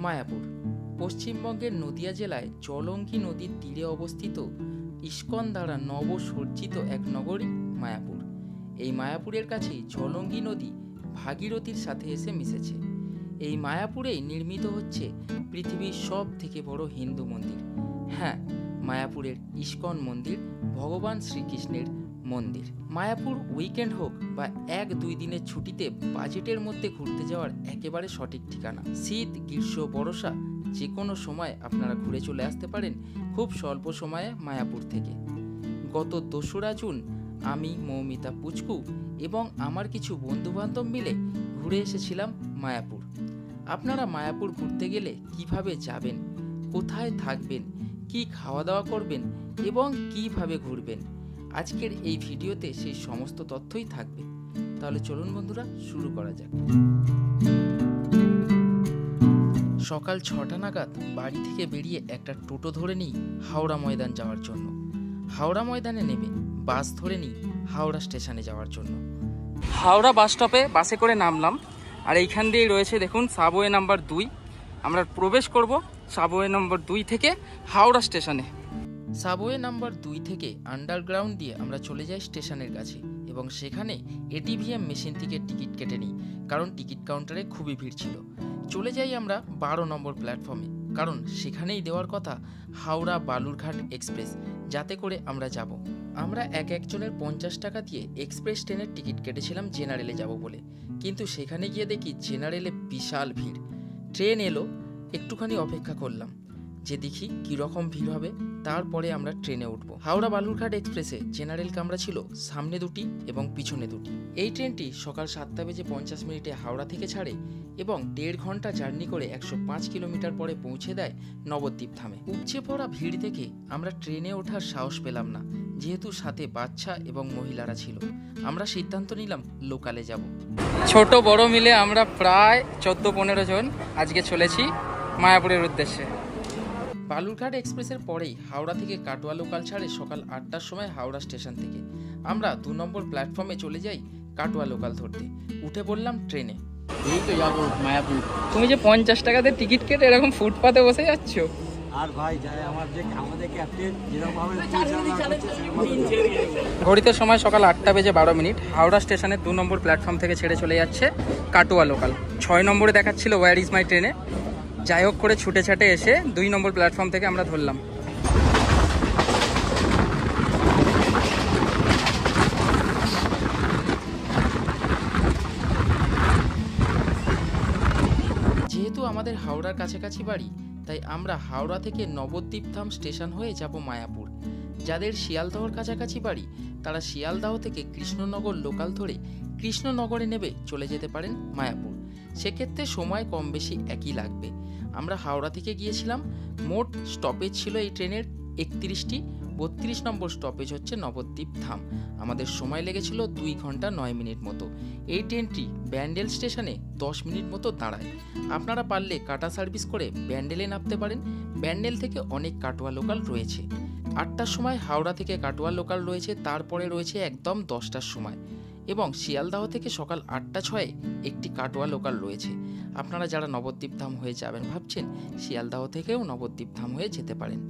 মায়াপুর পশ্চিমবঙ্গের নদিয়া জেলায় জলঙ্গি নদীর তীরে অবস্থিত ইস্কন দ্বারা নবসর্জিত এক নগরী মায়াপুর। এই মায়াপুরের কাছেই জলঙ্গি নদী ভাগীরথীর সাথে এসে মিশেছে। এই মায়াপুরেই নির্মিত হচ্ছে পৃথিবীর সব থেকে বড় হিন্দু মন্দির। হ্যাঁ, মায়াপুরের ইস্কন মন্দির ভগবান শ্রীকৃষ্ণের মন্দির। মায়াপুর উইকেন্ড হোক বা 1-2 দিনের ছুটিতে বাজেটের মধ্যে ঘুরতে যাওয়ার একেবারে সঠিক ঠিকানা। শীত, গ্রীষ্ম, বর্ষা যে কোনো সময় আপনারা ঘুরে চলে আসতে পারেন খুব স্বল্প সময়ে মায়াপুর থেকে। গত 2রা জুন আমি, মৌমিতা, পুচকু এবং আমার কিছু বন্ধুবান্ধব মিলে ঘুরে এসেছিলাম মায়াপুর। আপনারা মায়াপুর ঘুরতে গেলে কিভাবে যাবেন, কোথায় থাকবেন, কি খাওয়া দাওয়া করবেন এবং কিভাবে ঘুরবেন, আজকের এই ভিডিওতে সেই সমস্ত তথ্যই থাকবে। তাহলে চলুন বন্ধুরা, শুরু করা যাক। সকাল 6টা নাগাদ বাড়ি থেকে বেরিয়ে একটা টোটো ধরে নিই হাওড়া ময়দান যাওয়ার জন্য। হাওড়া ময়দানে নেমে বাস ধরে নিই হাওড়া স্টেশনে যাওয়ার জন্য। হাওড়া বাস স্টপে বাসে করে নামলাম, আর এইখান দিয়েই রয়েছে দেখুন সাবওয়ে নাম্বার 2। আমরা প্রবেশ করব সাবওয়ে নাম্বার 2 থেকে হাওড়া স্টেশনে। সাবওয়ে নাম্বার 2 থেকে আন্ডারগ্রাউন্ড দিয়ে আমরা চলে যাই স্টেশনের কাছে এবং সেখানে এটিভিএম মেশিন থেকে টিকিট কেটে নিই, কারণ টিকিট কাউন্টারে খুবই ভিড় ছিল। চলে যাই আমরা 12 নম্বর প্ল্যাটফর্মে, কারণ সেখানেই দেওয়ার কথা হাওড়া বালুরঘাট এক্সপ্রেস, যাতে করে আমরা যাব। আমরা একজনের 50 টাকা দিয়ে এক্সপ্রেস ট্রেনের টিকিট কেটেছিলাম জেনারেলে যাব বলে, কিন্তু সেখানে গিয়ে দেখি জেনারেলে বিশাল ভিড়। ট্রেন এলো, একটুখানি অপেক্ষা করলাম যে দেখি কীরকম ভিড় হবে, তারপরে আমরা ট্রেনে উঠব। হাওড়া বালুরঘাট এক্সপ্রেসে জেনারেল কামরা ছিল সামনে 2টি এবং পিছনে 2টি। এই ট্রেনটি সকাল 7:50 হাওড়া থেকে ছাড়ে এবং 1.5 ঘন্টা জার্নি করে 105 কিলোমিটার পরে পৌঁছে দেয় নবদ্বীপ ধামে। উপচে পড়া ভিড় দেখে আমরা ট্রেনে ওঠার সাহস পেলাম না, যেহেতু সাথে বাচ্চা এবং মহিলারা ছিল। আমরা সিদ্ধান্ত নিলাম লোকালে যাব। ছোট বড় মিলে আমরা প্রায় 14-15 জন আজকে চলেছি মায়াপুরের উদ্দেশ্যে। বালুরঘাট এক্সপ্রেসের পরেই হাওড়া থেকে কাটোয়া লোকাল ছাড়ে সকাল 8টার সময় হাওড়া স্টেশন থেকে। আমরা 2 নম্বর প্ল্যাটফর্মে চলে যাই কাটোয়া লোকাল ধরতে। উঠে পড়লাম ট্রেনে। এই তো যাবো মায়াপুর। তুমি যে 50 টাকাতে টিকিট কেটে এরকম ফুটপাতে বসে যাচ্ছ। আর ভাই যাই আমাদের ক্যাপ্টেন যেরকম ভাবে ঘড়িতে সময় সকাল 8:12। হাওড়া স্টেশনের 2 নম্বর প্ল্যাটফর্ম থেকে ছেড়ে চলে যাচ্ছে কাটোয়া লোকাল। 6 নম্বরে দেখাচ্ছিল ওয়্যার ইজ মাই ট্রেনে। যাই হোক করে ছুটে ছাটে এসে 2 নম্বর প্ল্যাটফর্ম থেকে আমরা ধরলাম। যেহেতু আমাদের হাওড়ার কাছাকাছি বাড়ি, তাই আমরা হাওড়া থেকে নবদ্বীপ ধাম স্টেশন হয়ে যাব মায়াপুর। যাদের শিয়ালদহর কাছাকাছি বাড়ি, তারা শিয়ালদহ থেকে কৃষ্ণনগর লোকাল ধরে কৃষ্ণনগরে নেবে চলে যেতে পারেন মায়াপুর। সেক্ষেত্রে সময় কম বেশি একই লাগবে। আমরা হাওড়া থেকে গিয়েছিলাম, মোট স্টপেজ ছিল এই ট্রেনের 31টি। 32 নম্বর স্টপেজ হচ্ছে নবদ্বীপ ধাম। আমাদের সময় লেগেছিল 2 ঘন্টা 9 মিনিট মতো। এই ট্রেনটি ব্যান্ডেল স্টেশনে 10 মিনিট মতো দাঁড়ায়। আপনারা পারলে কাটা সার্ভিস করে ব্যান্ডেলে নামতে পারেন। ব্যান্ডেল থেকে অনেক কাটোয়া লোকাল রয়েছে। 8টার সময় হাওড়া থেকে কাটোয়া লোকাল রয়েছে, তারপরে রয়েছে একদম 10টার সময়, এবং শিয়ালদহ থেকে সকাল 8:06 একটি কাটোয়া লোকাল রয়েছে। আপনারা যারা নবদ্বীপ ধাম হয়ে যাবেন ভাবছেন, শিয়ালদহ থেকেও নবদ্বীপ ধাম হয়ে যেতে পারেন।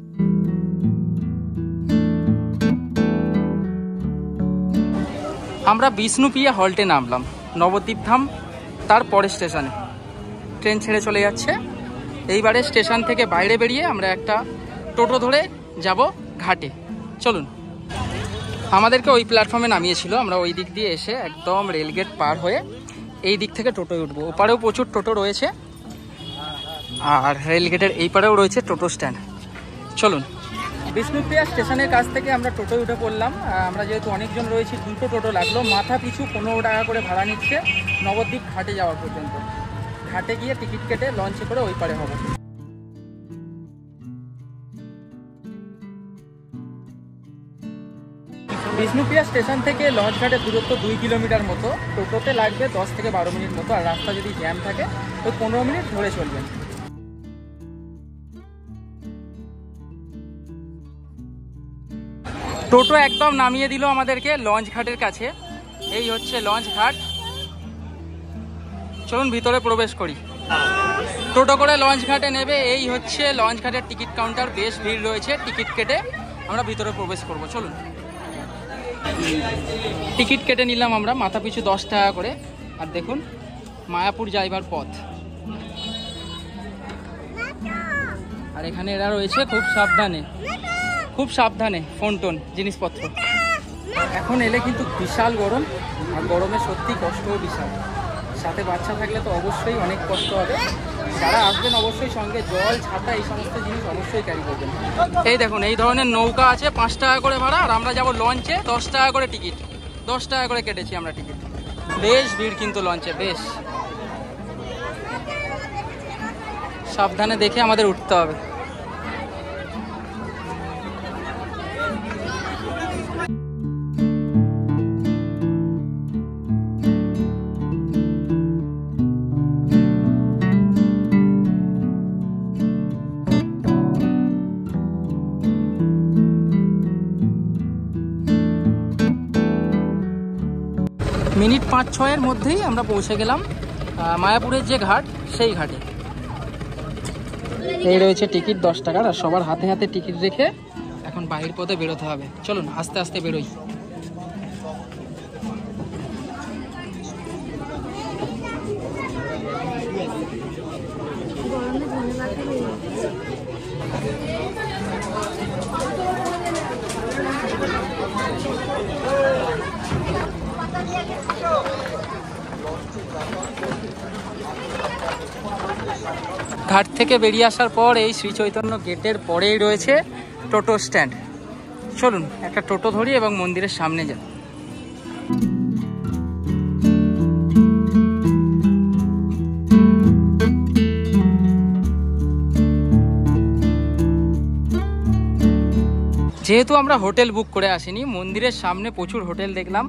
আমরা বিষ্ণুপ্রিয়া হল্টে নামলাম, নবদ্বীপ ধাম তার পরের স্টেশনে। ট্রেন ছেড়ে চলে যাচ্ছে। এইবারে স্টেশন থেকে বাইরে বেরিয়ে আমরা একটা টোটো ধরে যাব ঘাটে। চলুন। আমাদেরকে ওই প্ল্যাটফর্মে নামিয়েছিল। আমরা ওই দিক দিয়ে এসে একদম রেলগেট পার হয়ে এই দিক থেকে টোটোয় উঠবো। ওপারেও প্রচুর টোটো রয়েছে, আর রেলগেটের এই পারেও রয়েছে টোটো স্ট্যান্ড। চলুন। বিষ্ণুপ্রিয়া স্টেশনের কাছ থেকে আমরা টোটোয় উঠে পড়লাম। আমরা যেহেতু অনেকজন রয়েছি, 2টো টোটো লাগলো। মাথা পিছু 15 টাকা করে ভাড়া নিচ্ছে নবদ্বীপ ঘাটে যাওয়ার পর্যন্ত। ঘাটে গিয়ে টিকিট কেটে লঞ্চে করে ওই পারে হবো। বিষ্ণুপ্রিয়া স্টেশন থেকে লঞ্চ ঘাটের দূরত্ব 2 কিলোমিটার মতো। টোটোতে লাগবে 10 থেকে 12 মিনিট মতো, আর রাস্তা যদি জ্যাম থাকে তো 15 মিনিট ধরে চলবেন। টোটো একদম নামিয়ে দিল আমাদেরকে লঞ্চ ঘাটের কাছে। এই হচ্ছে লঞ্চ ঘাট। চলুন ভিতরে প্রবেশ করি। টোটো করে লঞ্চ ঘাটে নেবে। এই হচ্ছে লঞ্চ ঘাটের টিকিট কাউন্টার, বেশ ভিড় রয়েছে। টিকিট কেটে আমরা ভিতরে প্রবেশ করব, চলুন। টিকিট কেটে নিলাম আমরা, মাথা পিছু 10 টাকা করে। আর দেখুন মায়াপুর যাইবার পথ। আর এখানে এরা রয়েছে খুব সাবধানে ফোন টোন জিনিসপত্র। এখন এলে কিন্তু বিশাল গরম, আর গরমে সত্যি কষ্টও বিশাল। সাথে বাচ্চা থাকলে তো অবশ্যই অনেক কষ্ট হবে। যারা আসবেন অবশ্যই সঙ্গে জল, ছাতা, এই সমস্ত জিনিস অবশ্যই ক্যারি করবেন। এই দেখুন এই ধরনের নৌকা আছে, 5 টাকা করে ভাড়া। আর আমরা যাব লঞ্চে, 10 টাকা করে টিকিট। 10 টাকা করে কেটেছি আমরা টিকিট। বেশ ভিড় কিন্তু লঞ্চে, বেশ সাবধানে দেখে আমাদের উঠতে হবে। মিনিট 5-6-এর মধ্যেই আমরা পৌঁছে গেলাম মায়াপুরের যে ঘাট, সেই ঘাটে। এই রয়েছে টিকিট 10 টাকার। আর সবার হাতে হাতে টিকিট রেখে এখন বাহির পথে বেরোতে হবে। চলুন আস্তে আস্তে বেরোই। ঘাট থেকে বেরিয়ে আসার পর এই শ্রী চৈতন্য গেটের পরেই রয়েছে টোটো স্ট্যান্ড। চলুন একটা টোটো ধরি এবং মন্দিরের সামনে যাই। যেহেতু আমরা হোটেল বুক করে আসিনি, মন্দিরের সামনে প্রচুর হোটেল দেখলাম,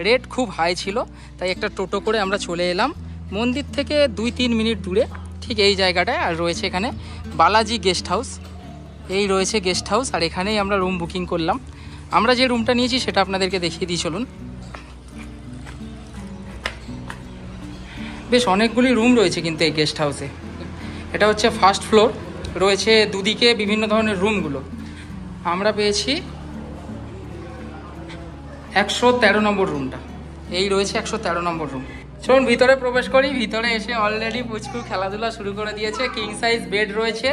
রেট খুব হাই ছিল, তাই একটা টোটো করে আমরা চলে এলাম মন্দির থেকে 2-3 মিনিট দূরে, ঠিক এই জায়গাটায়। আর রয়েছে এখানে বালাজি গেস্ট হাউস। এই রয়েছে গেস্ট হাউস, আর এখানেই আমরা রুম বুকিং করলাম। আমরা যে রুমটা নিয়েছি সেটা আপনাদেরকে দেখিয়ে দিই, চলুন। বেশ অনেকগুলি রুম রয়েছে কিন্তু এই গেস্ট হাউসে। এটা হচ্ছে ফার্স্ট ফ্লোর, রয়েছে দুদিকে বিভিন্ন ধরনের রুমগুলো। আমরা পেয়েছি 113 নম্বর রুমটা। এই রয়েছে 113 নম্বর রুম। চলুন ভিতরে প্রবেশ করি। ভিতরে এসে অলরেডি পুচকু খেলাধুলা শুরু করে দিয়েছে। কিং সাইজ বেড রয়েছে,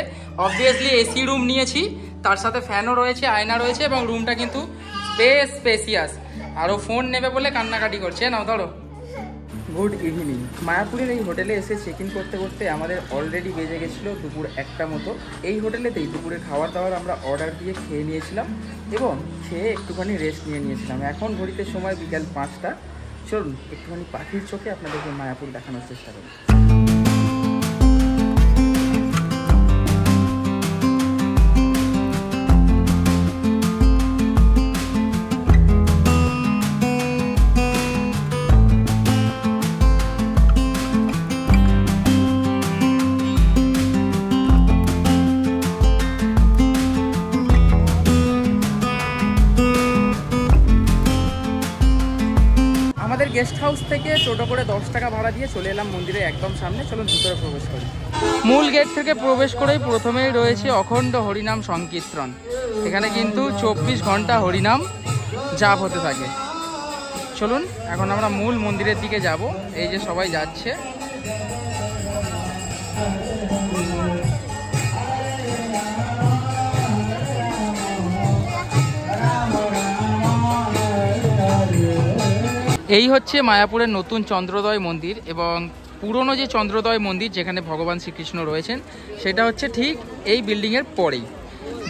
অবভিয়াসলি এসি রুম নিয়েছি, তার সাথে ফ্যানও রয়েছে, আয়না রয়েছে, এবং রুমটা কিন্তু বেশ স্পেসিয়াস। আরও ফোন নেবে বলে কান্নাকাটি করছে। নাও ধরো। Good evening. মায়াপুরের এই হোটেলে এসে চেক ইন করতে করতে আমাদের অলরেডি বেজে গেছিলো দুপুর 1টা মতো। এই হোটেলেতেই দুপুরের খাবার দাবার আমরা অর্ডার দিয়ে খেয়ে নিয়েছিলাম এবং খেয়ে একটুখানি রেস্ট নিয়েছিলাম। এখন ঘড়িতে সময় বিকাল 5টা। চলুন একটুখানি পাখির চোখে আপনাদেরকে মায়াপুর দেখানোর চেষ্টা করি। গেস্ট হাউস থেকে টোটো করে 10 টাকা ভাড়া দিয়ে চলে এলাম মন্দিরের একদম সামনে। চলুন ভিতরে প্রবেশ করি। মূল গেট থেকে প্রবেশ করেই প্রথমেই রয়েছে অখণ্ড হরিনাম সংকীর্তন। এখানে কিন্তু 24 ঘন্টা হরিনাম জাপ হতে থাকে। চলুন এখন আমরা মূল মন্দিরের দিকে যাব। এই যে সবাই যাচ্ছে। এই হচ্ছে মায়াপুরের নতুন চন্দ্রোদয় মন্দির, এবং পুরনো যে চন্দ্রোদয় মন্দির যেখানে ভগবান শ্রীকৃষ্ণ রয়েছেন সেটা হচ্ছে ঠিক এই বিল্ডিংয়ের পরেই।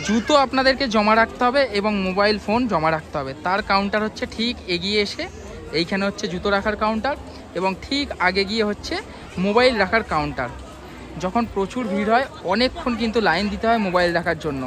জুতো আপনাদেরকে জমা রাখতে হবে এবং মোবাইল ফোন জমা রাখতে হবে। তার কাউন্টার হচ্ছে ঠিক এগিয়ে এসে, এইখানে হচ্ছে জুতো রাখার কাউন্টার, এবং ঠিক আগে গিয়ে হচ্ছে মোবাইল রাখার কাউন্টার। যখন প্রচুর ভিড় হয় অনেকক্ষণ কিন্তু লাইন দিতে হয় মোবাইল রাখার জন্য।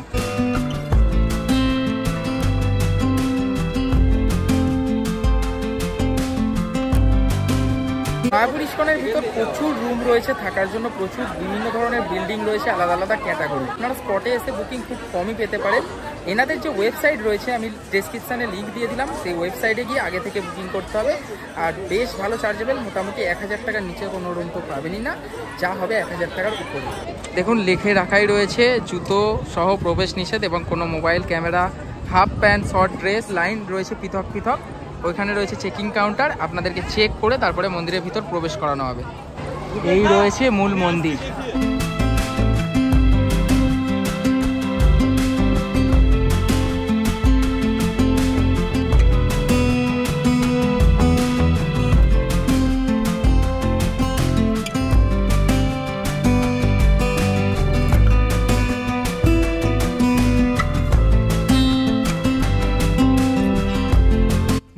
মায়াপুর ইস্কনের ভিতর প্রচুর রুম রয়েছে থাকার জন্য, প্রচুর বিভিন্ন ধরনের বিল্ডিং রয়েছে, আলাদা আলাদা ক্যাটাগরি। আপনারা স্পটে এসে বুকিং খুব কমই পেতে পারেন। এনাদের যে ওয়েবসাইট রয়েছে আমি ডেসক্রিপশানে লিঙ্ক দিয়ে দিলাম, সেই ওয়েবসাইটে গিয়ে আগে থেকে বুকিং করতে হবে। আর বেশ ভালো চার্জেবল, মোটামুটি 1000 টাকার নিচে কোনো রুম তো পাবেনই না, যা হবে 1000 টাকার উপরে। দেখুন লেখে রাখাই রয়েছে জুতো সহ প্রবেশ নিষেধ এবং কোনো mobile, camera, half pant, short dress, line রয়েছে পৃথক পৃথক। ওইখানে রয়েছে চেকিং কাউন্টার, আপনাদেরকে চেক করে তারপরে মন্দিরের ভিতর প্রবেশ করানো হবে। এই রয়েছে মূল মন্দির।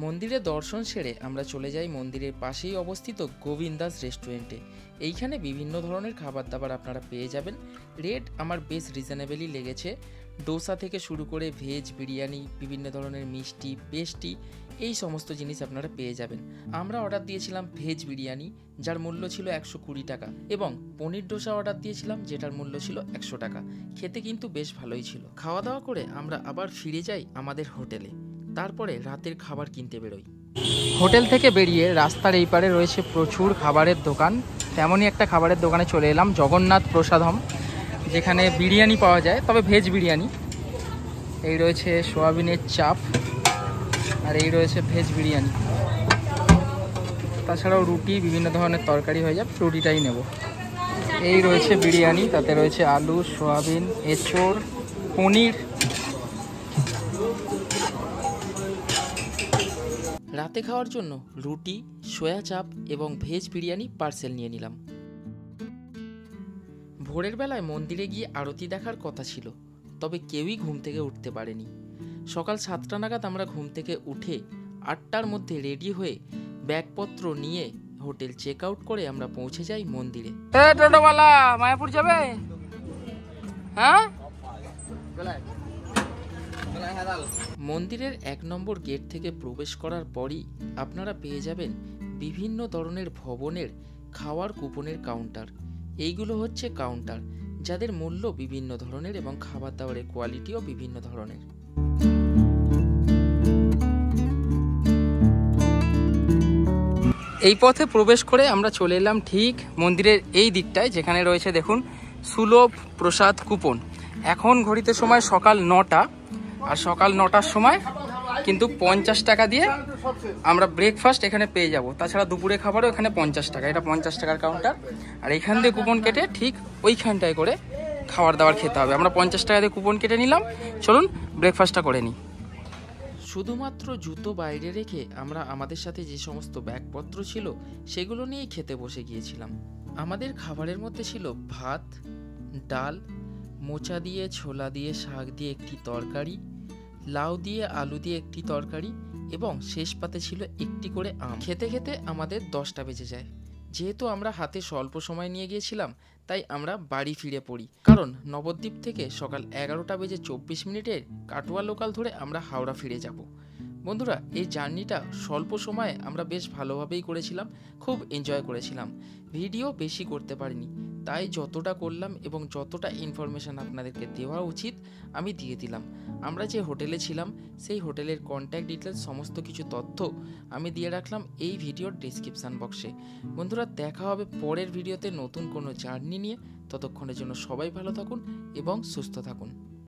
মন্দিরে দর্শন সেরে আমরা চলে যাই মন্দিরের পাশেই অবস্থিত গোবিন্দাস রেস্টুরেন্টে। এইখানে বিভিন্ন ধরনের খাবার দাবার আপনারা পেয়ে যাবেন। রেট আমার বেশ রিজনেবলই লেগেছে। ডোসা থেকে শুরু করে ভেজ বিরিয়ানি, বিভিন্ন ধরনের মিষ্টি, পেস্টি, এই সমস্ত জিনিস আপনারা পেয়ে যাবেন। আমরা অর্ডার দিয়েছিলাম ভেজ বিরিয়ানি, যার মূল্য ছিল 120 টাকা, এবং পনির ডোসা অর্ডার দিয়েছিলাম, যেটার মূল্য ছিল 100 টাকা। খেতে কিন্তু বেশ ভালোই ছিল। খাওয়া দাওয়া করে আমরা আবার ফিরে যাই আমাদের হোটেলে, তারপরে রাতের খাবার কিনতে বেরোই। হোটেল থেকে বেরিয়ে রাস্তার এই পারে রয়েছে প্রচুর খাবারের দোকান। তেমনই একটা খাবারের দোকানে চলে এলাম, জগন্নাথ প্রসাদম, যেখানে বিরিয়ানি পাওয়া যায়, তবে ভেজ বিরিয়ানি। এই রয়েছে সোয়াবিনের চাপ, আর এই রয়েছে ভেজ বিরিয়ানি। তাছাড়াও রুটি, বিভিন্ন ধরনের তরকারি হয়ে যাবে, রুটিটাই নেব। এই রয়েছে বিরিয়ানি, তাতে রয়েছে আলু, সোয়াবিন, এঁচোড়, পনির। রাতে খাওয়ার জন্য রুটি, সয়া চাপ এবং ভেজ বিরিয়ানি পার্সেল নিয়ে নিলাম। ভোরের বেলায় মন্দিরে গিয়ে আরতি দেখার কথা ছিল, তবে কেউই ঘুম থেকে উঠতে পারেনি। সকাল 7টা নাগাদ আমরা ঘুম থেকে উঠে 8টার মধ্যে রেডি হয়ে ব্যাগপত্র নিয়ে হোটেল চেক আউট করে আমরা পৌঁছে যাই মন্দিরে। টোটোওয়ালা মায়াপুর যাবে? হ্যাঁ, মন্দিরের 1 নম্বর গেট থেকে প্রবেশ করার পরই আপনারা পেয়ে যাবেন বিভিন্ন ধরনের ভবনের খাওয়ার কুপনের কাউন্টার। এইগুলো হচ্ছে কাউন্টার যাদের মূল্য বিভিন্ন ধরনের এবং খাবার দাবারের কোয়ালিটিও বিভিন্ন ধরনের। এই পথে প্রবেশ করে আমরা চলে এলাম ঠিক মন্দিরের এই দিকটায়, যেখানে রয়েছে দেখুন সুলভ প্রসাদ কুপন। এখন ঘড়িতে সময় সকাল 9টা, আর সকাল 9টার সময় কিন্তু 50 টাকা দিয়ে আমরা ব্রেকফাস্ট এখানে পেয়ে যাব। তাছাড়া দুপুরে খাবারও এখানে 50 টাকা, এটা 50 টাকার কাউন্টার। আর এইখান দিয়ে কুপন কেটে ঠিক ওইখানটায় করে খাবার দাবার খেতে হবে। আমরা 50 টাকা দিয়ে কুপন কেটে নিলাম, চলুন ব্রেকফাস্টটা করে নিই। শুধুমাত্র জুতো বাইরে রেখে আমরা আমাদের সাথে যে সমস্ত ব্যাগপত্র ছিল সেগুলো নিয়েই খেতে বসে গিয়েছিলাম। আমাদের খাবারের মধ্যে ছিল ভাত, ডাল, মোচা দিয়ে, ছোলা দিয়ে, শাক দিয়ে একটি তরকারি, লাউ দিয়ে, আলু দিয়ে একটি তরকারি, এবং শেষ পাতে ছিল একটি করে আম। খেতে খেতে আমাদের 10টা বেজে যায়। যেহেতু আমরা হাতে স্বল্প সময় নিয়ে গিয়েছিলাম, তাই আমরা বাড়ি ফিরে পড়ি, কারণ নবদ্বীপ থেকে সকাল 11টা বেজে 24 মিনিটের কাটোয়া লোকাল ধরে আমরা হাওড়া ফিরে যাব। বন্ধুরা, এই জার্নিটা স্বল্প সময়ে আমরা বেশ ভালোভাবেই করেছিলাম, খুব এনজয় করেছিলাম। ভিডিও বেশি করতে পারিনি, তাই যতটা করলাম এবং যতটা ইনফরমেশান আপনাদেরকে দেওয়া উচিত আমি দিয়ে দিলাম। আমরা যে হোটেলে ছিলাম সেই হোটেলের কন্ট্যাক্ট ডিটেলস, সমস্ত কিছু তথ্য আমি দিয়ে রাখলাম এই ভিডিওর ডেসক্রিপশান বক্সে। বন্ধুরা, দেখা হবে পরের ভিডিওতে নতুন কোনো জার্নি নিয়ে। ততক্ষণের জন্য সবাই ভালো থাকুন এবং সুস্থ থাকুন।